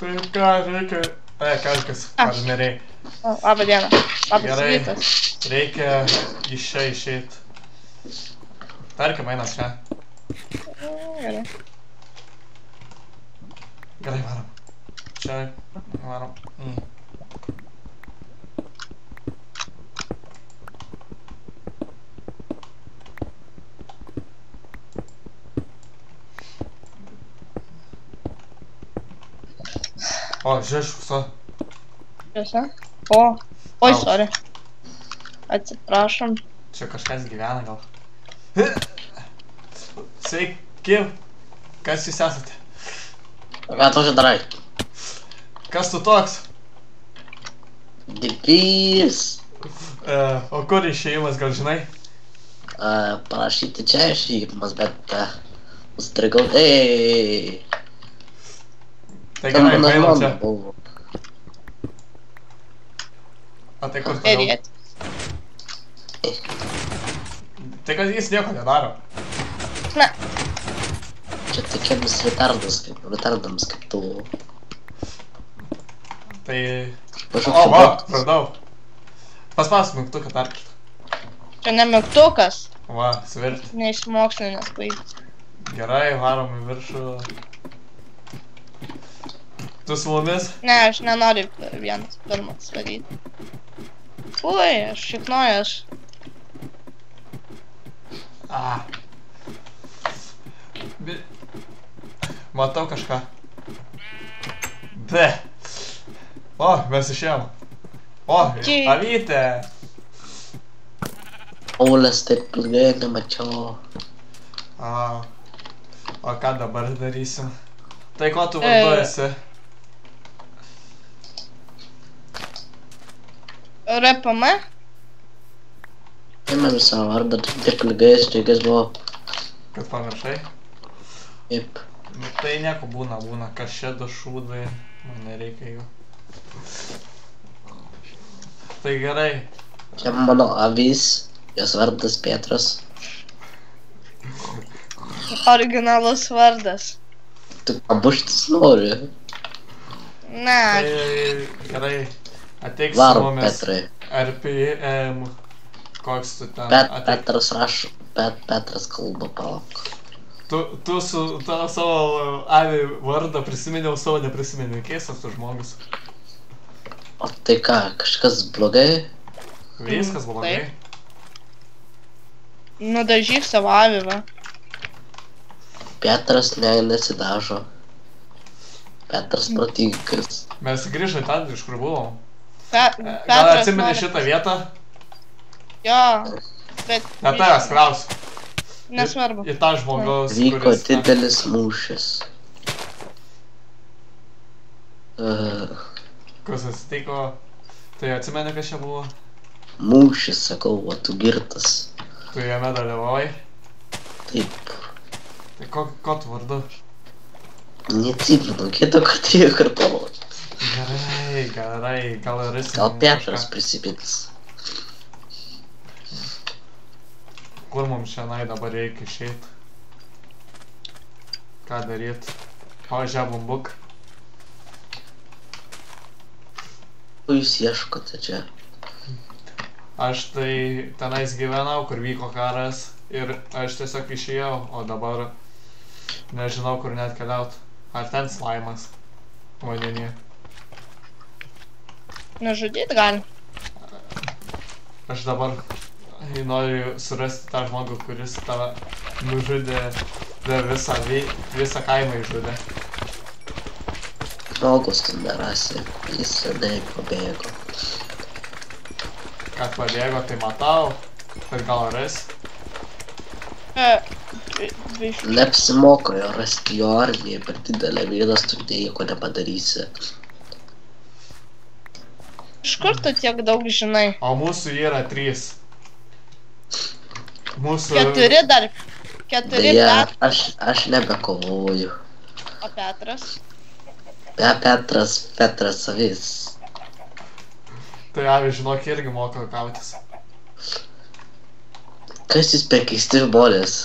Tai ką reikia... Kažkas, partneriai. Labą dieną. Labas Gerai, rytas. reikia iš čia išeit. Tarkim, einam čia. Gerai. Gerai, varom. Čia, varom. O, žiūrėk, šukso. Tiesa? Oi, sorry. Atsiprašom. Čia kažkas gyvena gal. Sveiki. Kas jūs esate? Ką tu čia darai? Kas tu toks? Dipys. O kur išėjimas, gal žinai? Parašyti čia išėjimas, bet... Užstrigau. Eee. Tai gerai, einam čia. O tai kur toliau? Perėti. Tai kad jis nieko nedaro. Na, Čia tokiems retardams kaip tu. Tai... Važiuok O, čia va, boktis. radau. Paspaus mygtuką dar kartą. čia ne mygtukas. Va, svirti. Neišmokslinės klaidas. Gerai, varom į viršų. Tu su mumis? Ne, aš nenoriu vienas pirmas daryti. Ui, aš šiknojas. Matau kažką. Be. O, mes išėjom. O, avytė. Aulės taip ilgai nemačiau. O ką dabar darysim? Tai ko tu vardu esi? RPM? Įmėm savo vardą, taip ilgai strigas buvo. Kad pamiršai? Taip. Nu, tai nieko būna, kas čia du šūdai. Man nereikia jų. Tai gerai. Čia mano avis, jos vardas Petras. Originalus vardas. Tu pabuštis nori. Ne, Tai gerai. Ateik su Varom, mumis. Petrai. RPM. Koks tu ten? Petras rašo, Petras kalba, palauk. Tu su savo avį vardą prisiminiau, savo neprisiminiau. Keistas tu žmogus. O tai ką, kažkas blogai? Viskas blogai. nudažyk savo avį, va. Petras nesidažo. Petras protingas. Mes grįžai ten, iš kur buvom. Gal Petras atsimeni nori- šitą vietą? Jo, bet... Ne tavęs klausiu. Nesvarbu. Į tą žmogaus, Vyko kuris... didelis mūšis. Kas atsitiko? Tai atsimeni, kas čia buvo? Mūšis, sakau, o tu girtas. Tu jame dalyvavai? Taip. Tai ko tu vardu? Neatsimenu, kito kartą kartavau. Gerai, gal ir esi... Gal Petras prisimins. Kur mums šiandien dabar reikia išeit? Ką daryt? O, žebumbuk. Ko jūs ieškote čia? Aš tai tenais gyvenau, kur vyko karas ir aš tiesiog išėjau, o dabar nežinau, kur net keliaut. Ar ten slaimas vandenyje. Nužudyt gali. Aš dabar noriu surasti tą žmogų, kuris tave nužudė, visą kaimą išžudė. Žmogus tu nerasi, jis senai pabėgo. Kad pabėgo, tai matau, bet gal rasi. Neapsimoka jo rasti, jo armija per didelė, vienas tu nieko nepadarysi. Iš kur tu tiek daug žinai? O mūsų yra 3. Mūsų... 4 dar. 4 Beje, Petras. aš nebekovoju. O Petras? Petras savis. Tai avi, žinok, irgi moka kautis. Kas jis per keisti žmonės?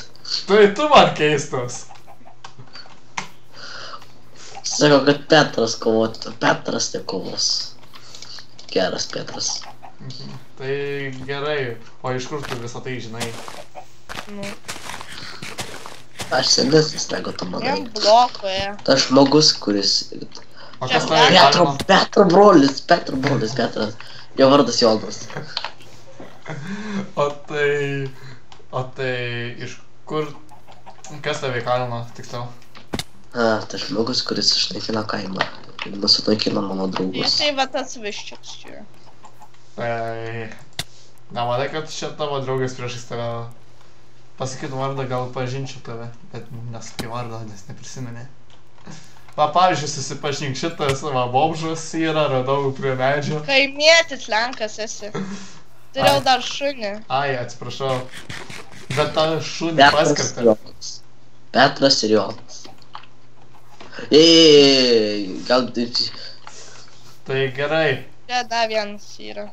Tai tu man keistas. Sako, kad Petras kovotų. Petras nekovos. Geras Petras. Tai gerai, o iš kur tu visą tai žinai? Nu, Aš senesnis negu tu manai. jam blokoje. Tas žmogus, kuris... O kas Čia tave įkalino? Petro brolis, Petras. Jo vardas Jonas. O tai iš kur... Kas tave įkalino, tiksliau? Tas žmogus, kuris išnaikino kaimą. Ir sunaikino mano draugus. Tai va tas viščiuks čia. Tai... Nemanai, kad čia tavo draugas priešais tave pasakytų vardą, gal pažinčiau tave, bet nesakai vardą, nes neprisiminė. Va, pavyzdžiui, susipažink, šitas va bobžas yra, radau prie medžio. Kaimietis Lenkas esi. Turėjau dar šunį. Ai, atsiprašau. Bet tą šunį paskirtą. Petras ir Jonas. Gal... Tai gerai. Čia dar vienas yra.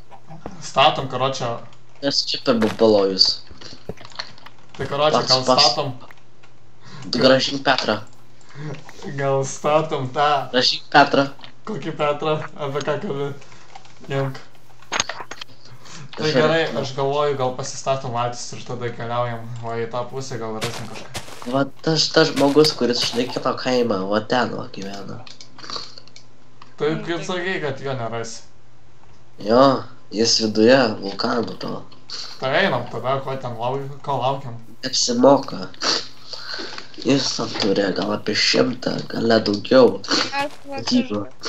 Statom, karočią. Nes čia per balojus. Tai karočią, gal Pats. statom. Tu gražink Petrą. Gal statom tą. Gražink Petrą. Kokį Petrą? Apie ką kalbi? Junk. Tai gerai, aš galvoju, gal pasistatom valtis ir tada keliaujam. O į tą pusę gal rasim kažką. Va tas žmogus, kuris išnaikino kaimą, va ten va gyvena. Taip kaip sakei, kad jo nerasi. Jo, jis viduje vulkano to. Tai einam tada, ko laukiam. Apsimoka. Jis tam turi gal apie 100, gal net daugiau. Aš va Gyvų.